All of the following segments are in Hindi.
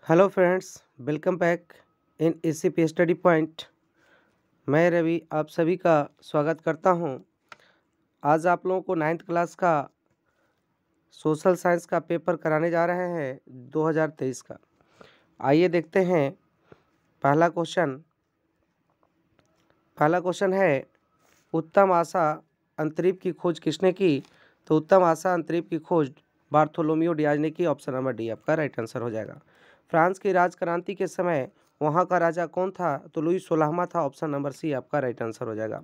Hello friends, welcome back in ACP study point. मैं रवि आप सभी का स्वागत करता हूं। आज आप लोगों को 9th क्लास का सोशल साइंस का पेपर कराने जा रहे हैं 2023 का। आइए देखते हैं पहला क्वेश्चन है, उत्तम आशा अंतरिक्ष की खोज किसने की? तो उत्तम आशा अंतरिक्ष की खोज बार्थोलोमियो डियाज ने की। ऑप्शन नंबर डी आपका राइट आंसर हो जाएगा। फ्रांस की राजक्रांति के समय वहां का राजा कौन था? तो लुई 16वां था। ऑप्शन नंबर सी आपका राइट आंसर हो जाएगा।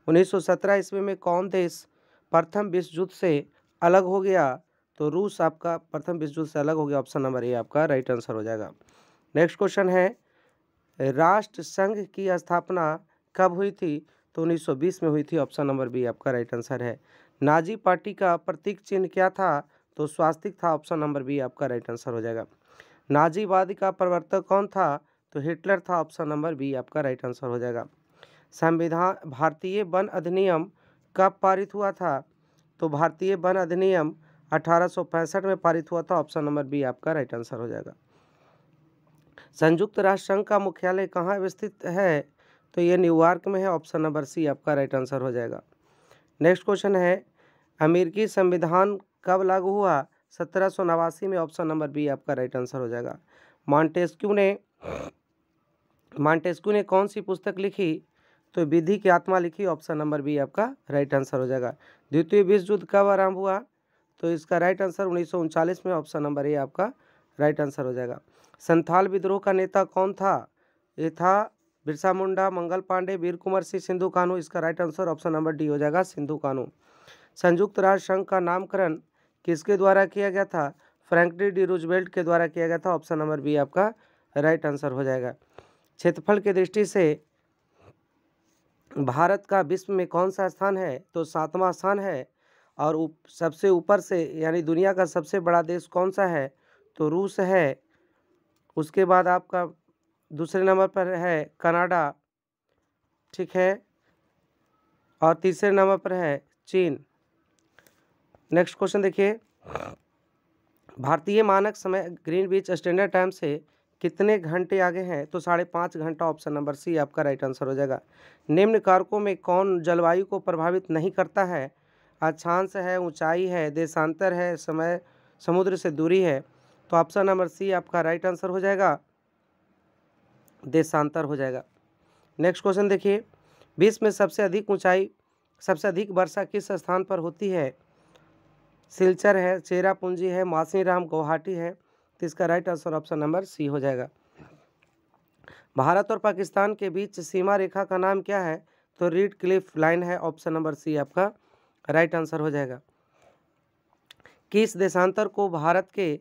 1917 ईस्वी में कौन देश प्रथम विश्व युद्ध से अलग हो गया? तो रूस आपका प्रथम विश्व युद्ध से अलग हो गया। ऑप्शन नंबर ए आपका राइट आंसर हो जाएगा। नेक्स्ट क्वेश्चन है, राष्ट्र संघ की स्थापना कब हुई थी? तो 1920 में हुई थी। ऑप्शन नंबर बी आपका राइट आंसर है। नाजी पार्टी का प्रतीक चिन्ह क्या था? तो स्वास्तिक था। ऑप्शन नंबर बी आपका राइट आंसर हो जाएगा। नाजीवाद का प्रवर्तक कौन था? तो हिटलर था। ऑप्शन नंबर बी आपका राइट आंसर हो जाएगा। संविधान भारतीय वन अधिनियम कब पारित हुआ था? तो भारतीय वन अधिनियम 1865 में पारित हुआ था। ऑप्शन नंबर बी आपका राइट आंसर हो जाएगा। संयुक्त राष्ट्र संघ का मुख्यालय कहाँ स्थित है? तो ये न्यूयॉर्क में है। ऑप्शन नंबर सी आपका राइट आंसर हो जाएगा। नेक्स्ट क्वेश्चन है, अमेरिकी संविधान कब लागू हुआ? 1789 में। ऑप्शन नंबर बी आपका राइट आंसर हो जाएगा। मॉन्टेस्क्यू ने कौन सी पुस्तक लिखी? तो विधि की आत्मा लिखी। ऑप्शन नंबर बी आपका राइट आंसर हो जाएगा। द्वितीय विश्व युद्ध कब आरंभ हुआ? तो इसका राइट आंसर 1939 में। ऑप्शन नंबर ए आपका राइट आंसर हो जाएगा। संथाल विद्रोह का नेता कौन था? ये था बिरसा मुंडा, मंगल पांडे, वीर कुंवर सिंह, सिंधु कान्हू। इसका right answer option number D हो जाएगा, सिंधु कान्हू। संयुक्त राष्ट्र संघ का नामकरण किसके द्वारा किया गया था? फ्रैंकलिन डी रूजवेल्ट के द्वारा किया गया था। ऑप्शन नंबर बी आपका राइट आंसर हो जाएगा। क्षेत्रफल की दृष्टि से भारत का विश्व में कौन सा स्थान है? तो 7वां स्थान है। और सबसे ऊपर से यानी दुनिया का सबसे बड़ा देश कौन सा है? तो रूस है। उसके बाद आपका दूसरे नंबर पर है कनाडा, ठीक है, और तीसरे नंबर पर है चीन। नेक्स्ट क्वेश्चन देखिए, भारतीय मानक समय ग्रीनविच स्टैंडर्ड टाइम से कितने घंटे आगे हैं? तो 5.5 घंटा। ऑप्शन नंबर सी आपका राइट आंसर हो जाएगा। निम्न कारकों में कौन जलवायु को प्रभावित नहीं करता है? अक्षांश है, ऊंचाई है, देशांतर है, समय समुद्र से दूरी है। तो ऑप्शन नंबर सी आपका राइट आंसर हो जाएगा, देशांतर हो जाएगा। नेक्स्ट क्वेश्चन देखिए, विश्व में सबसे अधिक वर्षा किस स्थान पर होती है? सिलचर है, चेरापूंजी है, मासीराम, गुवाहाटी है। तो इसका right answer option number C हो जाएगा। भारत और पाकिस्तान के बीच सीमा रेखा का नाम क्या है? तो रीड क्लिफ लाइन है। ऑप्शन नंबर सी आपका राइट आंसर हो जाएगा। किस देशांतर को भारत के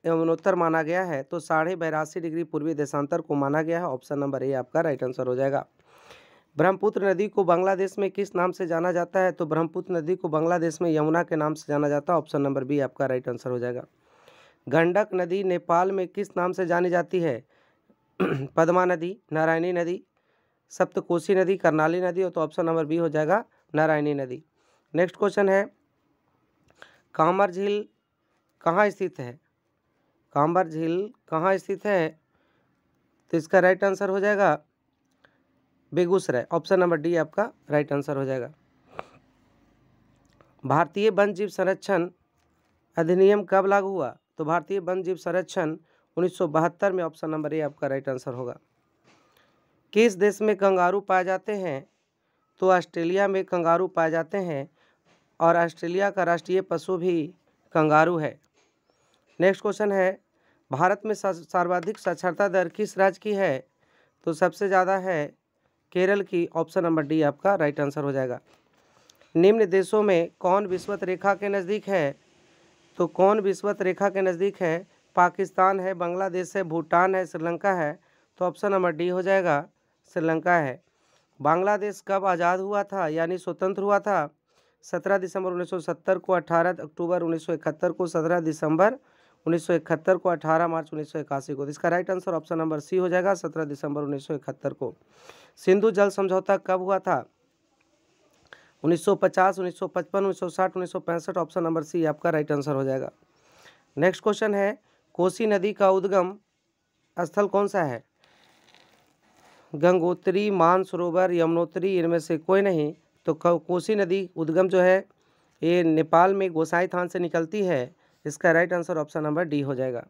उत्तर माना गया है? तो 82.5 डिग्री पूर्वी देशांतर को माना गया है। ऑप्शन नंबर ए आपका राइट आंसर हो जाएगा। ब्रह्मपुत्र नदी को बांग्लादेश में किस नाम से जाना जाता है? तो ब्रह्मपुत्र नदी को बांग्लादेश में यमुना के नाम से जाना जाता है। ऑप्शन नंबर बी आपका राइट आंसर हो जाएगा। गंडक नदी नेपाल में किस नाम से जानी जाती है? पद्मा नदी, नारायणी नदी, सप्तकोशी नदी, कर्नाली नदी। तो ऑप्शन नंबर बी हो जाएगा, नारायणी नदी। नेक्स्ट क्वेश्चन है, कांबर झील कहाँ स्थित है? कांबर झील कहाँ स्थित है? तो इसका राइट आंसर हो जाएगा बेगूसराय। ऑप्शन नंबर डी आपका राइट आंसर हो जाएगा। भारतीय वन जीव संरक्षण अधिनियम कब लागू हुआ? तो भारतीय वन जीव संरक्षण 1972 में। ऑप्शन नंबर ए आपका राइट आंसर होगा। किस देश में कंगारू पाए जाते हैं? तो ऑस्ट्रेलिया में कंगारू पाए जाते हैं और ऑस्ट्रेलिया का राष्ट्रीय पशु भी कंगारू है। नेक्स्ट क्वेश्चन है, भारत में सर्वाधिक साक्षरता दर किस राज्य की है? तो सबसे ज़्यादा है केरल की। ऑप्शन नंबर डी आपका राइट आंसर हो जाएगा। निम्न देशों में कौन विषुवत रेखा के नज़दीक है? तो कौन विषुवत रेखा के नज़दीक है? पाकिस्तान है, बांग्लादेश है, भूटान है, श्रीलंका है। तो ऑप्शन नंबर डी हो जाएगा, श्रीलंका है। बांग्लादेश कब आज़ाद हुआ था यानी स्वतंत्र हुआ था? 17 दिसंबर 1970 को, 18 अक्टूबर 1971 को, 17 दिसंबर 1971 को, 18 मार्च 1981 को। इसका right answer option number C हो जाएगा, 17 दिसंबर 1971 को। सिंधु जल समझौता कब हुआ था? 1950, 1955, 1960, 1965। ऑप्शन नंबर सी आपका राइट आंसर हो जाएगा। नेक्स्ट क्वेश्चन है, कोसी नदी का उद्गम स्थल कौन सा है? गंगोत्री, मानसरोवर, यमुनोत्री, इनमें से कोई नहीं। तो कोसी नदी उद्गम जो है ये नेपाल में गोसाई थान से निकलती है। इसका right answer option number D हो जाएगा।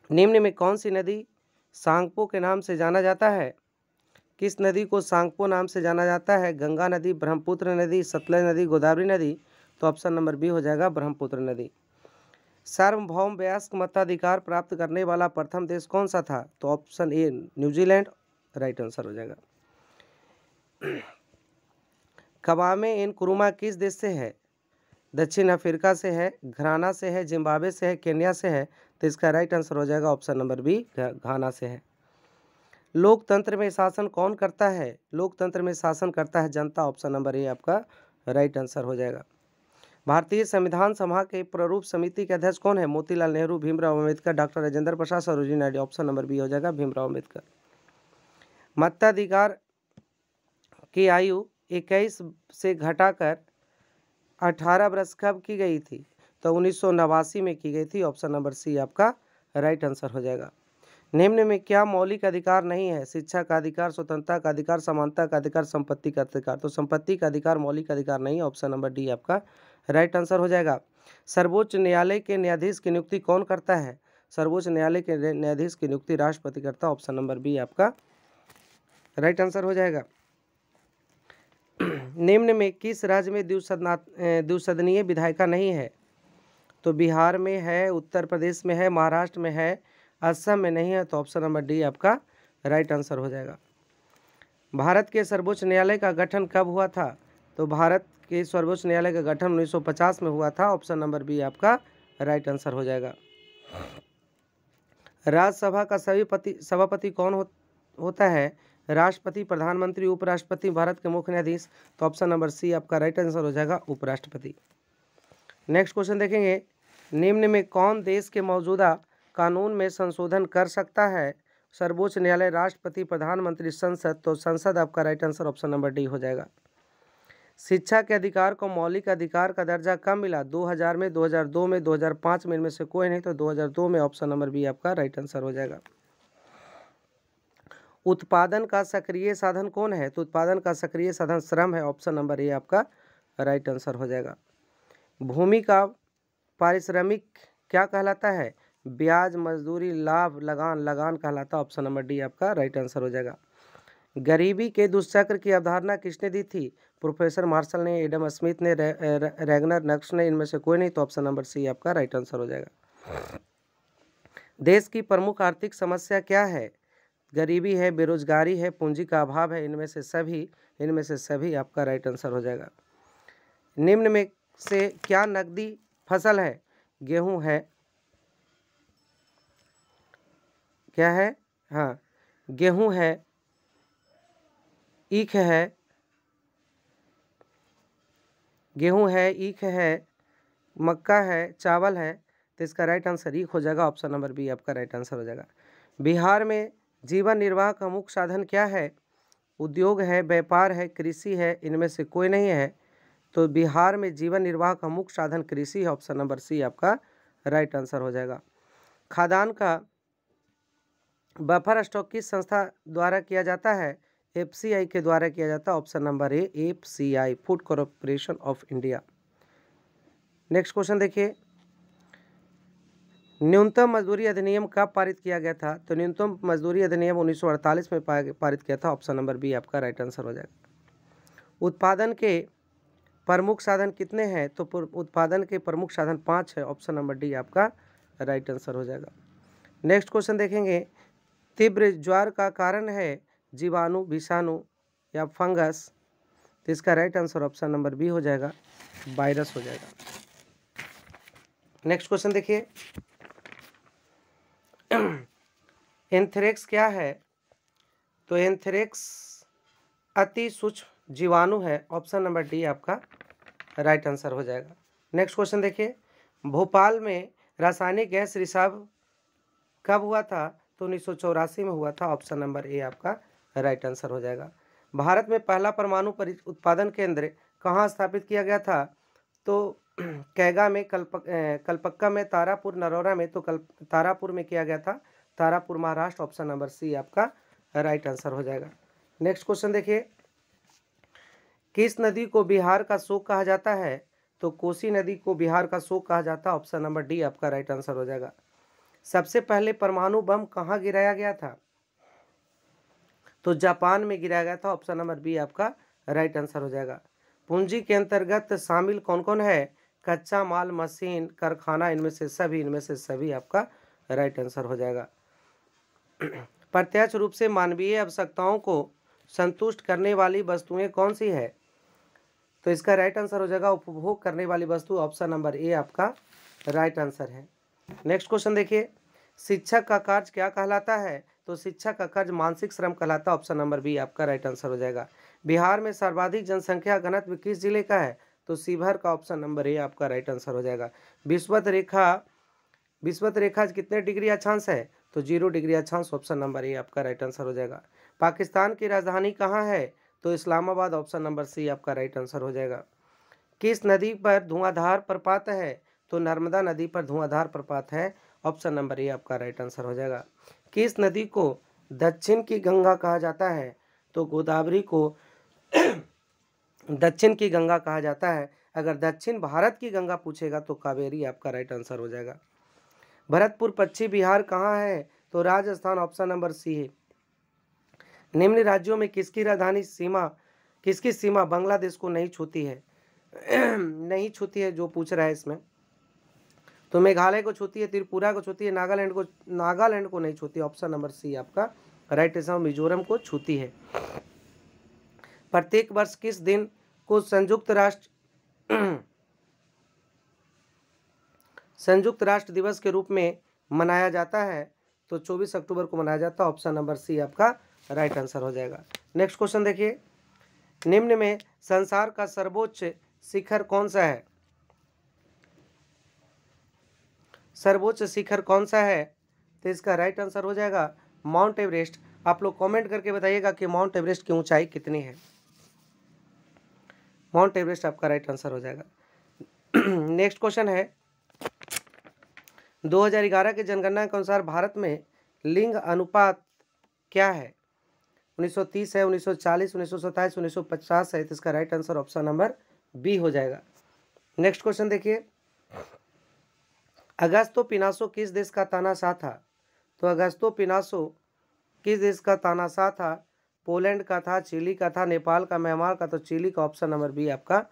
निम्न में कौन सी नदी सांगपो के नाम से जाना जाता है? किस नदी को सांगपो नाम से जाना जाता है? गंगा नदी, ब्रह्मपुत्र नदी, सतलज नदी, गोदावरी नदी। तो ऑप्शन नंबर बी हो जाएगा ब्रह्मपुत्र नदी। सार्वभौम वयस्क मताधिकार प्राप्त करने वाला प्रथम देश कौन सा था? तो option A New Zealand right answer हो जाएगा। कवामे नक्रुमा किस देश से है? दक्षिण अफ्रीका से है, घराना से है, जिम्बाब्वे से है, केन्या से है। तो इसका राइट आंसर हो जाएगा ऑप्शन नंबर बी घाना से है। लोकतंत्र में शासन कौन करता है? लोकतंत्र में शासन करता है जनता। ऑप्शन नंबर ए आपका राइट आंसर हो जाएगा। भारतीय संविधान सभा के प्रारूप समिति के अध्यक्ष कौन है? Motilal Nehru, Bhimrao Ambedkar, doctor Rajendra Prasad, Sarojini Naidu. Option number B हो जाएगा भीमराव अम्बेडकर। मताधिकार की आयु 21 से घटाकर 18 वर्ष कब की गई थी? तो 1989 में की गई थी। ऑप्शन नंबर सी आपका राइट आंसर हो जाएगा। निम्न में क्या मौलिक अधिकार नहीं है? शिक्षा का अधिकार, स्वतंत्रता का अधिकार, समानता का अधिकार, संपत्ति का अधिकार। तो संपत्ति का अधिकार मौलिक अधिकार नहीं है। ऑप्शन नंबर डी आपका राइट आंसर हो जाएगा। सर्वोच्च न्यायालय के न्यायाधीश की नियुक्ति कौन करता है? सर्वोच्च न्यायालय के न्यायाधीश की नियुक्ति राष्ट्रपति करता है। ऑप्शन नंबर बी आपका राइट आंसर हो जाएगा। निम्न में किस राज्य में द्विसदनीय विधायिका नहीं है? तो बिहार में है, उत्तर प्रदेश में है, महाराष्ट्र में है, असम में नहीं है। तो ऑप्शन नंबर डी आपका राइट आंसर हो जाएगा। भारत के सर्वोच्च न्यायालय का गठन कब हुआ था? तो भारत के सर्वोच्च न्यायालय का गठन 1950 में हुआ था। ऑप्शन नंबर बी आपका राइट आंसर हो जाएगा। राज्यसभा का सभापति कौन होता है? राष्ट्रपति, प्रधानमंत्री, उपराष्ट्रपति, भारत के मुख्य न्यायाधीश। तो ऑप्शन नंबर सी आपका राइट आंसर हो जाएगा उपराष्ट्रपति। नेक्स्ट क्वेश्चन देखेंगे। निम्न में कौन देश के मौजूदा कानून में संशोधन कर सकता है? सर्वोच्च न्यायालय, राष्ट्रपति, प्रधानमंत्री, संसद। तो संसद आपका right answer option number D हो जाएगा। शिक्षा के अधिकार को मौलिक अधिकार का दर्जा कब मिला? 2000 में, 2002 में, 2005 में, इनमें से कोई नहीं। तो 2002 में। ऑप्शन नंबर बी आपका राइट आंसर हो जाएगा। उत्पादन का सक्रिय साधन कौन है? तो उत्पादन का सक्रिय साधन श्रम है। ऑप्शन नंबर ए आपका राइट आंसर हो जाएगा। भूमि का पारिश्रमिक क्या कहलाता है? ब्याज, मजदूरी, लाभ, लगान। लगान कहलाता है। ऑप्शन नंबर डी आपका राइट आंसर हो जाएगा। गरीबी के दुष्चक्र की अवधारणा किसने दी थी? प्रोफेसर मार्शल ने, एडम स्मिथ ने, रैगनर नक्श ने, इनमें से कोई नहीं। तो ऑप्शन नंबर सी आपका राइट आंसर हो जाएगा। देश की प्रमुख आर्थिक समस्या क्या है? गरीबी है, बेरोजगारी है, पूंजी का अभाव है, इनमें से सभी आपका राइट आंसर हो जाएगा। निम्न में से क्या नकदी फसल है? गेहूं है, क्या है? हाँ, गेहूं है, ईख है, ईख है, मक्का है, चावल है। तो इसका राइट आंसर ईख हो जाएगा। ऑप्शन नंबर बी आपका राइट आंसर हो जाएगा। बिहार में जीवन निर्वाह का मुख्य साधन क्या है? उद्योग है, व्यापार है, कृषि है, इनमें से कोई नहीं है। तो बिहार में जीवन निर्वाह का मुख्य साधन कृषि है। ऑप्शन नंबर सी आपका राइट आंसर हो जाएगा। खाद्यान्न का बफर स्टॉक किस संस्था द्वारा किया जाता है? एफसीआई के द्वारा किया जाता है। Option number A FCI, food corporation of India. Next question देखिए। न्यूनतम मजदूरी अधिनियम कब पारित किया गया था? तो न्यूनतम मजदूरी अधिनियम 1948 में पारित किया था। ऑप्शन नंबर बी आपका राइट आंसर हो जाएगा। उत्पादन के प्रमुख साधन कितने हैं? तो उत्पादन के प्रमुख साधन 5 है। ऑप्शन नंबर डी आपका राइट आंसर हो जाएगा। नेक्स्ट क्वेश्चन देखेंगे। तीव्र ज्वर का कारण है जीवाणु, विषाणु या फंगस? तो इसका right answer option number B हो जाएगा, वायरस हो जाएगा। नेक्स्ट क्वेश्चन देखिए। एंथ्रेक्स क्या है? तो एंथ्रेक्स अति सूक्ष्म जीवाणु है। ऑप्शन नंबर डी आपका राइट आंसर हो जाएगा। नेक्स्ट क्वेश्चन देखिए। भोपाल में रासायनिक गैस रिसाव कब हुआ था? तो 1984 में हुआ था। ऑप्शन नंबर ए आपका राइट आंसर हो जाएगा। भारत में पहला परमाणु उत्पादन केंद्र कहाँ स्थापित किया गया था? तो कैगा में, कलपक्का में, तारापुर, नरोरा में, तो तारापुर में किया गया था, Tarapur Maharashtra, option number C आपका राइट आंसर हो जाएगा। नेक्स्ट क्वेश्चन देखिए, किस नदी को बिहार का शोक कहा जाता है? तो कोसी नदी को बिहार का शोक कहा जाता है, ऑप्शन नंबर डी आपका राइट आंसर हो जाएगा। सबसे पहले परमाणु बम कहाँ गिराया गया था? तो जापान में गिराया गया था, ऑप्शन नंबर बी आपका राइट आंसर हो जाएगा। पूंजी के अंतर्गत शामिल कौन कौन है? कच्चा माल, मशीन, कारखाना, इनमें से सभी आपका राइट आंसर हो जाएगा। प्रत्यक्ष रूप से मानवीय आवश्यकताओं को संतुष्ट करने वाली वस्तुएं कौन सी है? तो इसका राइट आंसर हो जाएगा उपभोग करने वाली वस्तु, ऑप्शन नंबर ए आपका राइट आंसर है। नेक्स्ट क्वेश्चन देखिए, शिक्षक का कार्य क्या कहलाता है? तो शिक्षक का कार्य मानसिक श्रम कहलाता है, ऑप्शन नंबर बी आपका राइट आंसर हो जाएगा। बिहार में सर्वाधिक जनसंख्या घनत्व किस जिले का है? तो शिवहर का, ऑप्शन नंबर ए आपका राइट आंसर हो जाएगा। विषुवत रेखा कितने डिग्री अक्षांश है? तो 0 डिग्री अक्षांश, ऑप्शन नंबर ए आपका राइट आंसर हो जाएगा। पाकिस्तान की राजधानी कहाँ है? तो इस्लामाबाद, ऑप्शन नंबर सी आपका राइट आंसर हो जाएगा। किस नदी पर धुआंधार प्रपात है? तो नर्मदा नदी पर धुआंधार प्रपात है, ऑप्शन नंबर ए आपका राइट आंसर हो जाएगा। किस नदी को दक्षिण की गंगा कहा जाता है? तो गोदावरी को दक्षिण की गंगा कहा जाता है। अगर दक्षिण भारत की गंगा पूछेगा तो कावेरी आपका राइट आंसर हो जाएगा। भरतपुर पश्चिम बिहार कहाँ है? तो राजस्थान, ऑप्शन नंबर सी है। निम्न राज्यों में किसकी सीमा बांग्लादेश को नहीं छूती है? नहीं छूती है जो पूछ रहा है इसमें, तो मेघालय को छूती है, त्रिपुरा को छूती है, नागालैंड को नहीं छूती, ऑप्शन नंबर सी आपका राइट आंसर। मिजोरम को छूती है। प्रत्येक वर्ष किस दिन को संयुक्त राष्ट्र दिवस के रूप में मनाया जाता है? तो 24 अक्टूबर को मनाया जाता है, ऑप्शन नंबर सी आपका राइट आंसर हो जाएगा। नेक्स्ट क्वेश्चन देखिए, निम्न में संसार का सर्वोच्च शिखर कौन सा है? सर्वोच्च शिखर कौन सा है? तो इसका राइट आंसर हो जाएगा माउंट एवरेस्ट। आप लोग कमेंट करके बताइएगा कि माउंट एवरेस्ट की ऊंचाई कितनी है। माउंट एवरेस्ट आपका राइट आंसर हो जाएगा। नेक्स्ट क्वेश्चन है, 2011 की जनगणना के अनुसार भारत में लिंग अनुपात क्या है? 1930 है, 1940, 1927, 1950 है, तो इसका right answer option number B हो जाएगा। नेक्स्ट क्वेश्चन देखिए, अगस्तो पिनासो किस देश का तानाशाह था? तो अगस्तो पिनासो किस देश का तानाशाह था? पोलैंड का था, चिली का था, नेपाल का, म्यांमार का, तो चिली का, ऑप्शन नंबर बी आपका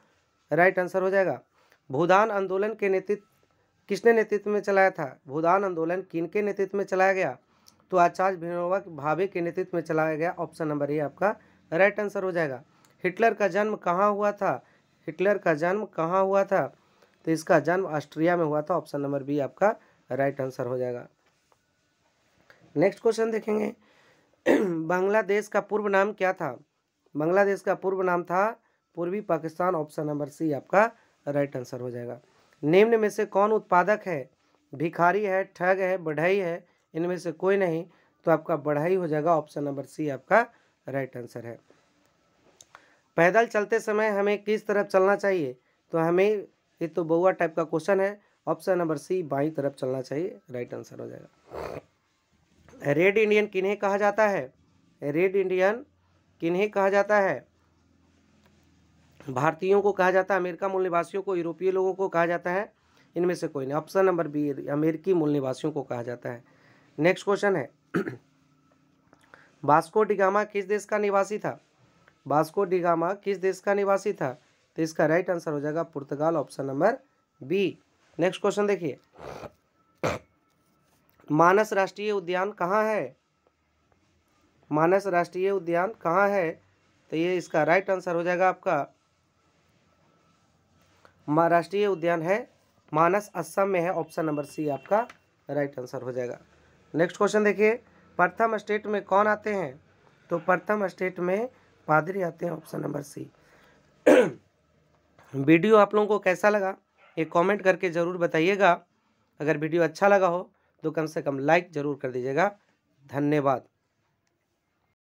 राइट आंसर हो जाएगा। भूदान आंदोलन के नेतृत्व किसने नेतृत्व में चलाया था? भूदान आंदोलन किनके नेतृत्व में चलाया गया? तो आचार्य विनोबा भावे के नेतृत्व में चलाया गया, ऑप्शन नंबर ए आपका राइट आंसर हो जाएगा। हिटलर का जन्म कहाँ हुआ था? हिटलर का जन्म कहाँ हुआ था? तो इसका जन्म ऑस्ट्रिया में हुआ था, ऑप्शन नंबर बी आपका राइट आंसर हो जाएगा। नेक्स्ट क्वेश्चन देखेंगे, बांग्लादेश का पूर्व नाम क्या था? बांग्लादेश का पूर्व नाम था पूर्वी पाकिस्तान, ऑप्शन नंबर सी आपका राइट आंसर हो जाएगा। निम्न में से कौन उत्पादक है? भिखारी है, ठग है, बढ़ई है, इनमें से कोई नहीं, तो आपका बढ़ई हो जाएगा, ऑप्शन नंबर सी आपका राइट आंसर है। पैदल चलते समय हमें किस तरफ चलना चाहिए? तो हमें, ये तो बउआ टाइप का क्वेश्चन है, ऑप्शन नंबर सी बाईं तरफ चलना चाहिए, राइट आंसर हो जाएगा। रेड इंडियन किन्हें कहा जाता है? रेड इंडियन किन्हें कहा जाता है? भारतीयों को कहा जाता है, अमेरिका मूल निवासियों को, यूरोपीय लोगों को कहा जाता है, इनमें से कोई नहीं, ऑप्शन नंबर बी अमेरिकी मूल निवासियों को कहा जाता है। नेक्स्ट क्वेश्चन है, वास्को डी गामा किस देश का निवासी था? वास्को डी गामा किस देश का निवासी था? तो इसका राइट आंसर हो जाएगा Portugal, option number B. Next question देखिए, मानस राष्ट्रीय उद्यान कहाँ है? मानस राष्ट्रीय उद्यान कहाँ है? तो ये इसका राइट आंसर हो जाएगा आपका, राष्ट्रीय उद्यान है मानस, असम में है, ऑप्शन नंबर सी आपका राइट आंसर हो जाएगा। नेक्स्ट क्वेश्चन देखिए, प्रथम स्टेट में कौन आते हैं? तो प्रथम स्टेट में पादरी आते हैं, ऑप्शन नंबर सी। वीडियो आप लोगों को कैसा लगा ये कमेंट करके ज़रूर बताइएगा। अगर वीडियो अच्छा लगा हो तो कम से कम लाइक ज़रूर कर दीजिएगा। धन्यवाद।